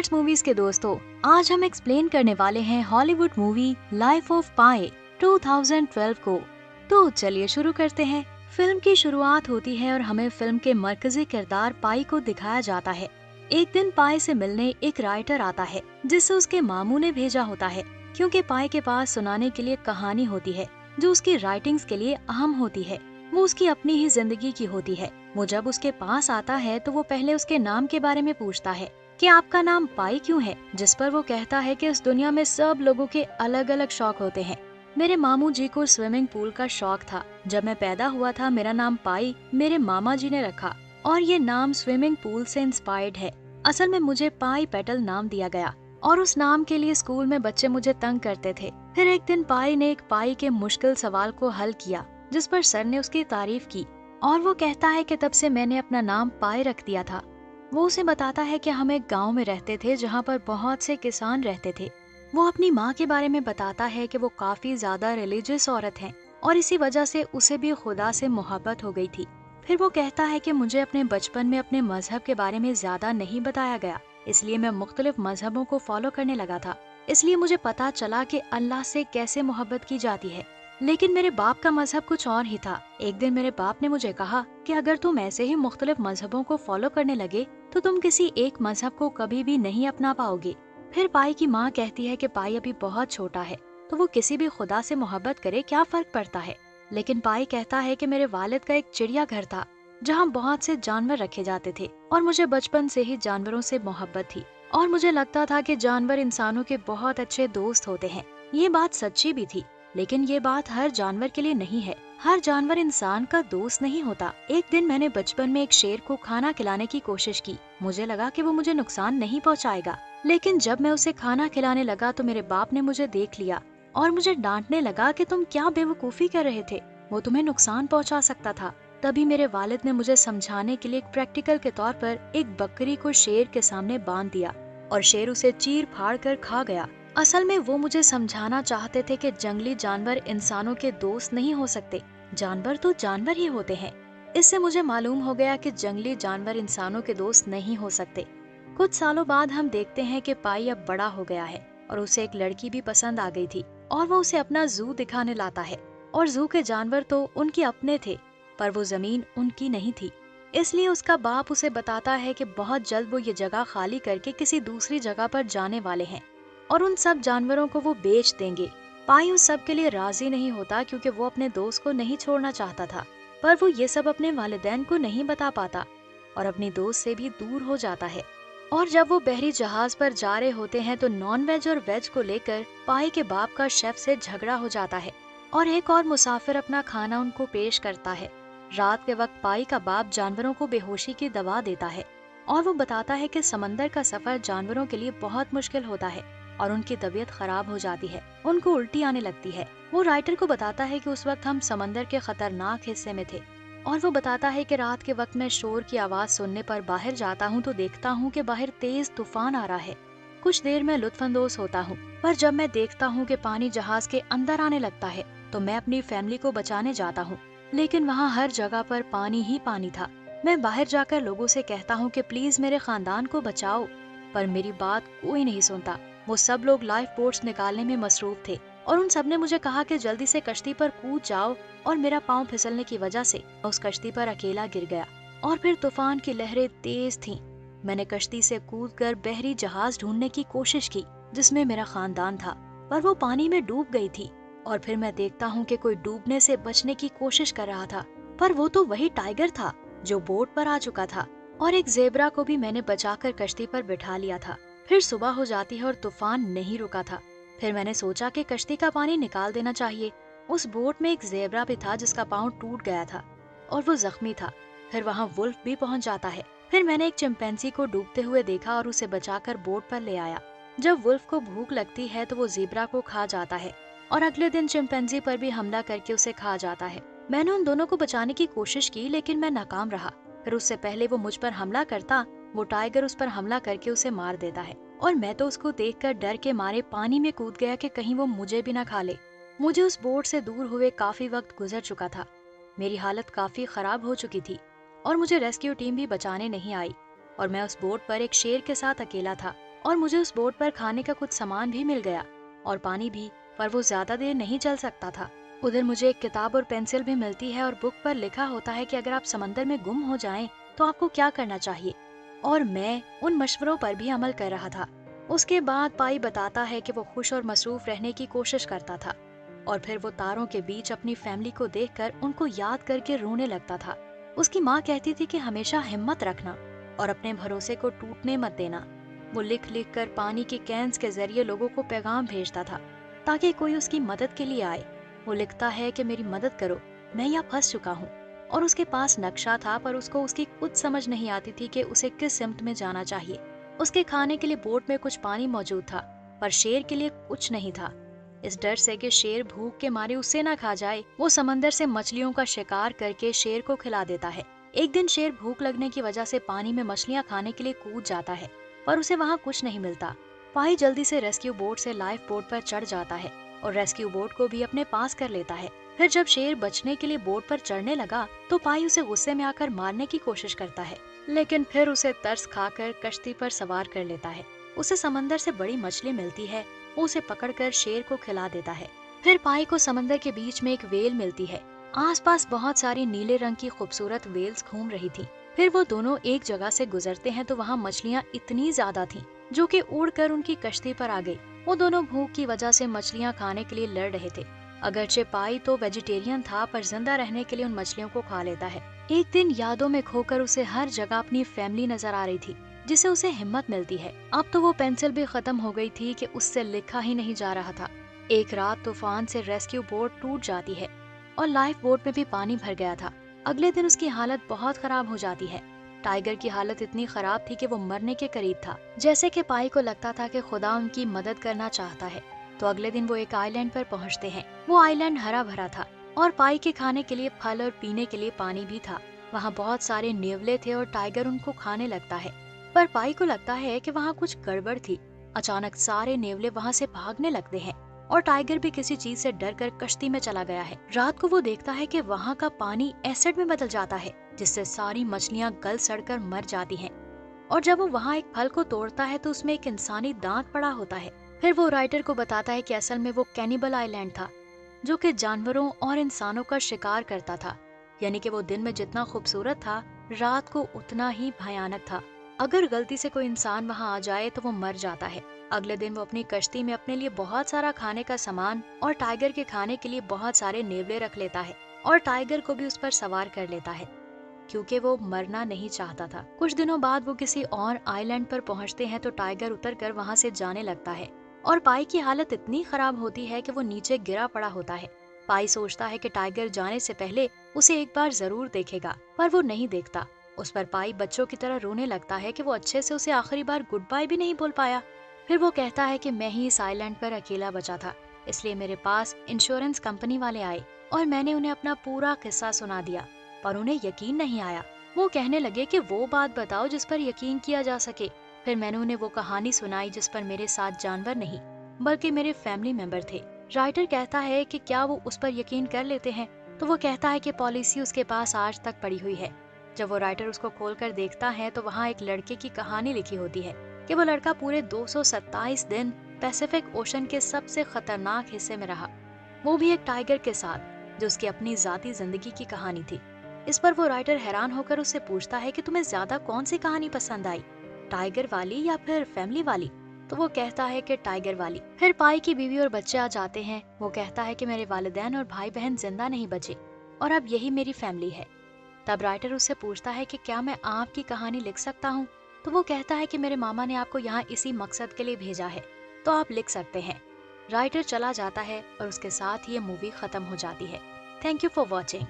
Minutes movies के दोस्तों, आज हम एक्सप्लेन करने वाले हैं हॉलीवुड मूवी लाइफ ऑफ पाई 2012 को। तो चलिए शुरू करते हैं। फिल्म की शुरुआत होती है और हमें फिल्म के मरकजी किरदार पाई को दिखाया जाता है। एक दिन पाई से मिलने एक राइटर आता है जिसे उसके मामू ने भेजा होता है, क्योंकि पाई के पास सुनाने के लिए कहानी होती है जो उसकी राइटिंग्स के लिए अहम होती है। वो उसकी अपनी ही जिंदगी की होती है। वो जब उसके पास आता है तो वो पहले उसके नाम के बारे में पूछता है कि आपका नाम पाई क्यों है, जिस पर वो कहता है कि इस दुनिया में सब लोगों के अलग अलग शौक होते हैं। मेरे मामू जी को स्विमिंग पूल का शौक था। जब मैं पैदा हुआ था मेरा नाम पाई मेरे मामा जी ने रखा और ये नाम स्विमिंग पूल से इंस्पायर्ड है। असल में मुझे पाई पेटल नाम दिया गया और उस नाम के लिए स्कूल में बच्चे मुझे तंग करते थे। फिर एक दिन पाई ने एक पाई के मुश्किल सवाल को हल किया, जिस पर सर ने उसकी तारीफ की और वो कहता है कि तब से मैंने अपना नाम पाई रख दिया था। वो उसे बताता है कि हम एक गांव में रहते थे जहां पर बहुत से किसान रहते थे। वो अपनी माँ के बारे में बताता है कि वो काफी ज्यादा रिलीजियस औरत हैं और इसी वजह से उसे भी खुदा से मोहब्बत हो गई थी। फिर वो कहता है कि मुझे अपने बचपन में अपने मजहब के बारे में ज्यादा नहीं बताया गया, इसलिए मैं मुख्तलिफ मजहबों को फॉलो करने लगा था। इसलिए मुझे पता चला कि अल्लाह से कैसे मोहब्बत की जाती है। लेकिन मेरे बाप का मजहब कुछ और ही था। एक दिन मेरे बाप ने मुझे कहा कि अगर तुम ऐसे ही मुख्तलिफ मजहबों को फॉलो करने लगे तो तुम किसी एक मजहब को कभी भी नहीं अपना पाओगे। फिर पाई की माँ कहती है कि पाई अभी बहुत छोटा है तो वो किसी भी खुदा से मोहब्बत करे, क्या फर्क पड़ता है। लेकिन पाई कहता है कि मेरे वालिद का एक चिड़ियाघर था जहाँ बहुत से जानवर रखे जाते थे और मुझे बचपन से ही जानवरों से मोहब्बत थी और मुझे लगता था कि जानवर इंसानों के बहुत अच्छे दोस्त होते हैं। ये बात सच्ची भी थी, लेकिन ये बात हर जानवर के लिए नहीं है। हर जानवर इंसान का दोस्त नहीं होता। एक दिन मैंने बचपन में एक शेर को खाना खिलाने की कोशिश की। मुझे लगा कि वो मुझे नुकसान नहीं पहुंचाएगा, लेकिन जब मैं उसे खाना खिलाने लगा तो मेरे बाप ने मुझे देख लिया और मुझे डांटने लगा कि तुम क्या बेवकूफी कर रहे थे, वो तुम्हें नुकसान पहुंचा सकता था। तभी मेरे वालिद ने मुझे समझाने के लिए एक प्रैक्टिकल के तौर पर एक बकरी को शेर के सामने बांध दिया और शेर उसे चीर फाड़ कर खा गया। असल में वो मुझे समझाना चाहते थे कि जंगली जानवर इंसानों के दोस्त नहीं हो सकते, जानवर तो जानवर ही होते हैं। इससे मुझे मालूम हो गया कि जंगली जानवर इंसानों के दोस्त नहीं हो सकते। कुछ सालों बाद हम देखते हैं कि पाई अब बड़ा हो गया है और उसे एक लड़की भी पसंद आ गई थी और वो उसे अपना जू दिखाने लाता है। और जू के जानवर तो उनके अपने थे, पर वो जमीन उनकी नहीं थी। इसलिए उसका बाप उसे बताता है कि बहुत जल्द वो ये जगह खाली करके किसी दूसरी जगह पर जाने वाले हैं और उन सब जानवरों को वो बेच देंगे। पाई उस सब के लिए राजी नहीं होता क्योंकि वो अपने दोस्त को नहीं छोड़ना चाहता था, पर वो ये सब अपने वालिदैन को नहीं बता पाता और अपनी दोस्त से भी दूर हो जाता है। और जब वो बहरी जहाज पर जा रहे होते हैं तो नॉन वेज और वेज को लेकर पाई के बाप का शेफ से झगड़ा हो जाता है और एक और मुसाफिर अपना खाना उनको पेश करता है। रात के वक्त पाई का बाप जानवरों को बेहोशी की दवा देता है और वो बताता है कि समंदर का सफर जानवरों के लिए बहुत मुश्किल होता है और उनकी तबीयत खराब हो जाती है, उनको उल्टी आने लगती है। वो राइटर को बताता है कि उस वक्त हम समंदर के खतरनाक हिस्से में थे और वो बताता है कि रात के वक्त मैं शोर की आवाज सुनने पर बाहर जाता हूँ तो देखता हूँ कि बाहर तेज तूफान आ रहा है। कुछ देर में लुत्फानंदोज होता हूँ, पर जब मैं देखता हूँ कि पानी जहाज के अंदर आने लगता है तो मैं अपनी फैमिली को बचाने जाता हूँ, लेकिन वहाँ हर जगह पर पानी ही पानी था। मैं बाहर जाकर लोगों से कहता हूँ कि प्लीज मेरे खानदान को बचाओ, पर मेरी बात कोई नहीं सुनता। वो सब लोग लाइफ बोट्स निकालने में मसरूफ थे और उन सब ने मुझे कहा कि जल्दी से कश्ती पर कूद जाओ, और मेरा पाँव फिसलने की वजह से उस कश्ती पर अकेला गिर गया और फिर तूफान की लहरें तेज थीं। मैंने कश्ती से कूदकर बहरी जहाज ढूंढने की कोशिश की जिसमें मेरा खानदान था, पर वो पानी में डूब गई थी। और फिर मैं देखता हूँ कि कोई डूबने से बचने की कोशिश कर रहा था, पर वो तो वही टाइगर था जो बोट पर आ चुका था और एक जेबरा को भी मैंने बचाकर कश्ती पर बिठा लिया था। फिर सुबह हो जाती है और तूफान नहीं रुका था। फिर मैंने सोचा कि कश्ती का पानी निकाल देना चाहिए। उस बोट में एक जेबरा भी था जिसका पाँव टूट गया था और वो जख्मी था। फिर वहाँ वुल्फ भी पहुँच जाता है। फिर मैंने एक चिंपैंजी को डूबते हुए देखा और उसे बचाकर बोट पर ले आया। जब वुल्फ को भूख लगती है तो वो जेबरा को खा जाता है और अगले दिन चिंपैंजी पर भी हमला करके उसे खा जाता है। मैंने उन दोनों को बचाने की कोशिश की, लेकिन मैं नाकाम रहा। फिर उससे पहले वो मुझ पर हमला करता, वो टाइगर उस पर हमला करके उसे मार देता है और मैं तो उसको देखकर डर के मारे पानी में कूद गया कि कहीं वो मुझे भी ना खा ले। मुझे उस बोट से दूर हुए काफी वक्त गुजर चुका था। मेरी हालत काफी खराब हो चुकी थी और मुझे रेस्क्यू टीम भी बचाने नहीं आई और मैं उस बोट पर एक शेर के साथ अकेला था। और मुझे उस बोट पर खाने का कुछ सामान भी मिल गया और पानी भी, पर वो ज्यादा देर नहीं चल सकता था। उधर मुझे एक किताब और पेंसिल भी मिलती है और बुक पर लिखा होता है कि अगर आप समंदर में गुम हो जाएं तो आपको क्या करना चाहिए, और मैं उन मशवरों पर भी अमल कर रहा था। उसके बाद पाई बताता है कि वो खुश और मसरूफ रहने की कोशिश करता था और फिर वो तारों के बीच अपनी फैमिली को देखकर उनको याद करके रोने लगता था। उसकी माँ कहती थी कि हमेशा हिम्मत रखना और अपने भरोसे को टूटने मत देना। वो लिख लिख कर पानी के कैंस के जरिए लोगों को पैगाम भेजता था ताकि कोई उसकी मदद के लिए आए। वो लिखता है कि मेरी मदद करो, मैं यहाँ फंस चुका हूँ। और उसके पास नक्शा था, पर उसको उसकी खुद समझ नहीं आती थी कि उसे किस सिमत में जाना चाहिए। उसके खाने के लिए बोट में कुछ पानी मौजूद था, पर शेर के लिए कुछ नहीं था। इस डर से कि शेर भूख के मारे उसे ना खा जाए, वो समंदर से मछलियों का शिकार करके शेर को खिला देता है। एक दिन शेर भूख लगने की वजह से पानी में मछलियाँ खाने के लिए कूद जाता है, पर उसे वहाँ कुछ नहीं मिलता। पाई जल्दी से रेस्क्यू बोट से लाइफ बोट पर चढ़ जाता है और रेस्क्यू बोट को भी अपने पास कर लेता है। फिर जब शेर बचने के लिए बोट पर चढ़ने लगा तो पाई उसे गुस्से में आकर मारने की कोशिश करता है, लेकिन फिर उसे तरस खाकर कश्ती पर सवार कर लेता है। उसे समंदर से बड़ी मछली मिलती है, वो उसे पकड़कर शेर को खिला देता है। फिर पाई को समंदर के बीच में एक वेल मिलती है। आसपास बहुत सारी नीले रंग की खूबसूरत वेल्स घूम रही थी। फिर वो दोनों एक जगह से गुजरते हैं तो वहाँ मछलियाँ इतनी ज्यादा थीं जो कि उड़कर उनकी कश्ती पर आ गई। वो दोनों भूख की वजह से मछलियाँ खाने के लिए लड़ रहे थे। अगरचे पाई तो वेजिटेरियन था, पर जिंदा रहने के लिए उन मछलियों को खा लेता है। एक दिन यादों में खोकर उसे हर जगह अपनी फैमिली नजर आ रही थी, जिससे उसे हिम्मत मिलती है। अब तो वो पेंसिल भी खत्म हो गई थी कि उससे लिखा ही नहीं जा रहा था। एक रात तूफान से रेस्क्यू बोट टूट जाती है और लाइफ बोट में भी पानी भर गया था। अगले दिन उसकी हालत बहुत खराब हो जाती है। टाइगर की हालत इतनी खराब थी कि वो मरने के करीब था। जैसे कि पाई को लगता था कि खुदा उनकी मदद करना चाहता है, तो अगले दिन वो एक आइलैंड पर पहुंचते हैं। वो आइलैंड हरा भरा था और पाई के खाने के लिए फल और पीने के लिए पानी भी था। वहाँ बहुत सारे नेवले थे और टाइगर उनको खाने लगता है, पर पाई को लगता है कि वहाँ कुछ गड़बड़ थी। अचानक सारे नेवले वहाँ से भागने लगते हैं और टाइगर भी किसी चीज से डर कर कश्ती में चला गया है। रात को वो देखता है कि वहाँ का पानी एसिड में बदल जाता है, जिससे सारी मछलियाँ गल सड़कर मर जाती हैं। और जब वो वहाँ एक फल को तोड़ता है तो उसमें एक इंसानी दांत पड़ा होता है। फिर वो राइटर को बताता है कि असल में वो कैनिबल आइलैंड था, जो कि जानवरों और इंसानों का शिकार करता था। यानी कि वो दिन में जितना खूबसूरत था, रात को उतना ही भयानक था। अगर गलती से कोई इंसान वहाँ आ जाए तो वो मर जाता है। अगले दिन वो अपनी कश्ती में अपने लिए बहुत सारा खाने का सामान और टाइगर के खाने के लिए बहुत सारे नेवले रख लेता है और टाइगर को भी उस पर सवार कर लेता है, क्योंकि वो मरना नहीं चाहता था। कुछ दिनों बाद वो किसी और आइलैंड पर पहुंचते हैं तो टाइगर उतरकर वहां से जाने लगता है और पाई की हालत इतनी खराब होती है कि वो नीचे गिरा पड़ा होता है। पाई सोचता है कि टाइगर जाने से पहले उसे एक बार जरूर देखेगा, पर वो नहीं देखता। उस पर पाई बच्चों की तरह रोने लगता है कि वो अच्छे से उसे आखिरी बार गुड बाय भी नहीं बोल पाया। फिर वो कहता है कि मैं ही इस आइलैंड पर अकेला बचा था, इसलिए मेरे पास इंश्योरेंस कंपनी वाले आए और मैंने उन्हें अपना पूरा किस्सा सुना दिया, पर उन्हें यकीन नहीं आया। वो कहने लगे कि वो बात बताओ जिस पर यकीन किया जा सके। फिर मैंने उन्हें वो कहानी सुनाई जिस पर मेरे साथ जानवर नहीं बल्कि मेरे फैमिली मेंबर थे। राइटर कहता है कि क्या वो उस पर यकीन कर लेते हैं, तो वो कहता है कि पॉलिसी उसके पास आज तक पड़ी हुई है। जब वो राइटर उसको खोलकर देखता है तो वहाँ एक लड़के की कहानी लिखी होती है कि वो लड़का पूरे 227 दिन पैसिफिक ओशन के सबसे खतरनाक हिस्से में रहा, वो भी एक टाइगर के साथ, जो उसकी अपनी जाती जिंदगी की कहानी थी। इस पर वो राइटर हैरान होकर उससे पूछता है कि तुम्हें ज्यादा कौन सी कहानी पसंद आई, टाइगर वाली या फिर फैमिली वाली? तो वो कहता है कि टाइगर वाली। फिर पाई की बीवी और बच्चे आ जाते हैं। वो कहता है कि मेरे वालिदैन और भाई बहन जिंदा नहीं बचे और अब यही मेरी फैमिली है। तब राइटर उससे पूछता है कि क्या मैं आपकी कहानी लिख सकता हूँ? तो वो कहता है कि मेरे मामा ने आपको यहाँ इसी मकसद के लिए भेजा है, तो आप लिख सकते हैं। राइटर चला जाता है और उसके साथ ही ये मूवी खत्म हो जाती है। Thank you for watching.